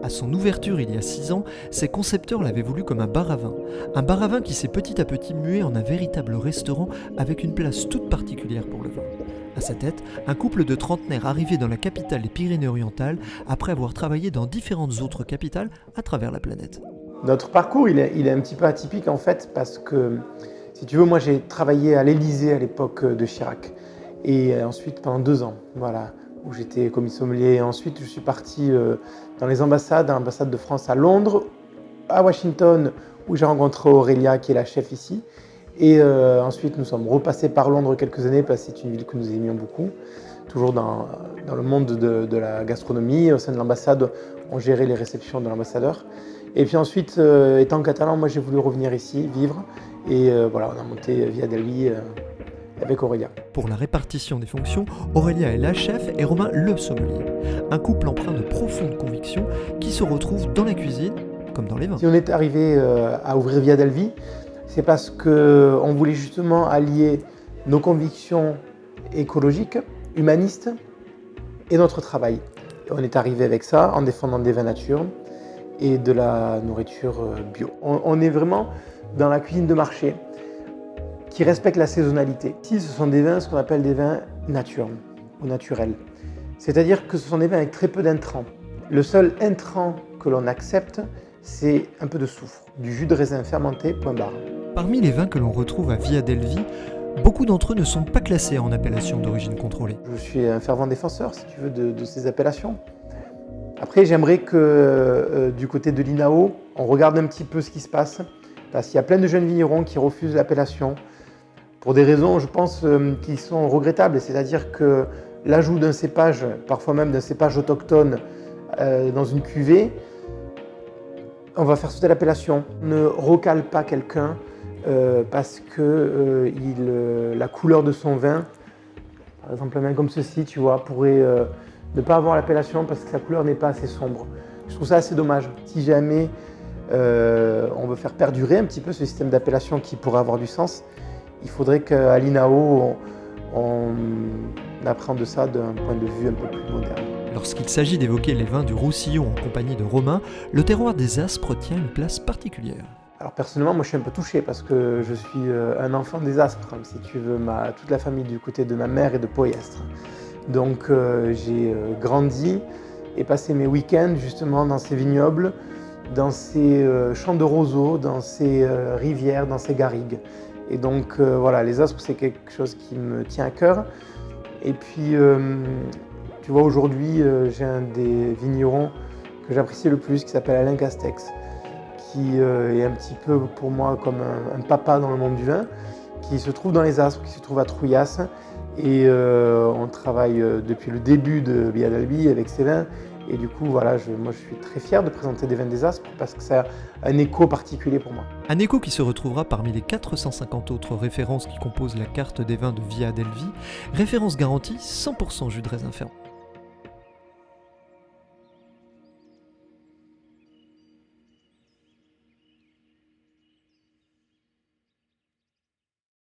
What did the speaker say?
À son ouverture il y a 6 ans, ses concepteurs l'avaient voulu comme un bar à vin. Un bar à vin qui s'est petit à petit mué en un véritable restaurant avec une place toute particulière pour le vin. À sa tête, un couple de trentenaires arrivés dans la capitale des Pyrénées-Orientales après avoir travaillé dans différentes autres capitales à travers la planète. Notre parcours, il est un petit peu atypique en fait parce que, si tu veux, moi j'ai travaillé à l'Élysée à l'époque de Chirac et ensuite pendant 2 ans, voilà, où j'étais commis sommelier. Et ensuite, je suis parti dans les ambassades, à l'ambassade de France à Londres, à Washington, où j'ai rencontré Aurélia, qui est la chef ici. Et ensuite, nous sommes repassés par Londres quelques années parce que c'est une ville que nous aimions beaucoup. Toujours dans le monde de la gastronomie. Au sein de l'ambassade, on gérait les réceptions de l'ambassadeur. Et puis ensuite, étant catalan, moi j'ai voulu revenir ici, vivre. Et voilà, on a monté Via Delvi avec Aurélia. Pour la répartition des fonctions, Aurélia est la chef et Romain le sommelier. Un couple empreint de profondes convictions qui se retrouve dans la cuisine comme dans les vins. Si on est arrivé à ouvrir Via Delvi, c'est parce qu'on voulait justement allier nos convictions écologiques, humanistes et notre travail. Et on est arrivé avec ça en défendant des vins nature et de la nourriture bio. On est vraiment dans la cuisine de marché qui respecte la saisonnalité. Ici, ce sont des vins, ce qu'on appelle des vins nature ou naturels. C'est-à-dire que ce sont des vins avec très peu d'intrants. Le seul intrant que l'on accepte, c'est un peu de soufre, du jus de raisin fermenté, point barre. Parmi les vins que l'on retrouve à Via Delvi, beaucoup d'entre eux ne sont pas classés en appellation d'origine contrôlée. Je suis un fervent défenseur, si tu veux, de ces appellations. Après, j'aimerais que du côté de l'INAO, on regarde un petit peu ce qui se passe, parce qu'il y a plein de jeunes vignerons qui refusent l'appellation pour des raisons, je pense, qui sont regrettables. C'est-à-dire que l'ajout d'un cépage, parfois même d'un cépage autochtone, dans une cuvée, on va faire sauter l'appellation. Ne recale pas quelqu'un parce que la couleur de son vin, par exemple un vin comme ceci, tu vois, pourrait ne pas avoir l'appellation parce que sa couleur n'est pas assez sombre. Je trouve ça assez dommage. Si jamais on veut faire perdurer un petit peu ce système d'appellation qui pourrait avoir du sens, il faudrait qu'à l'INAO, on apprenne ça d'un point de vue un peu plus moderne. Lorsqu'il s'agit d'évoquer les vins du Roussillon en compagnie de Romain, le terroir des Aspres tient une place particulière. Alors personnellement, moi je suis un peu touché parce que je suis un enfant des Aspres, si tu veux, toute la famille du côté de ma mère est de Poyestre. Donc j'ai grandi et passé mes week-ends justement dans ces vignobles, dans ces champs de roseaux, dans ces rivières, dans ces garrigues. Et donc voilà, les Aspres c'est quelque chose qui me tient à cœur. Et puis tu vois, aujourd'hui j'ai un des vignerons que j'apprécie le plus qui s'appelle Alain Castex, qui est un petit peu pour moi comme un papa dans le monde du vin, qui se trouve dans les Aspres, qui se trouve à Trouillas. Et on travaille depuis le début de Via Delvi avec ces vins. Et du coup, voilà, moi je suis très fier de présenter des vins des Aspres parce que ça a un écho particulier pour moi. Un écho qui se retrouvera parmi les 450 autres références qui composent la carte des vins de Via Delvi, référence garantie 100% jus de raisin ferme.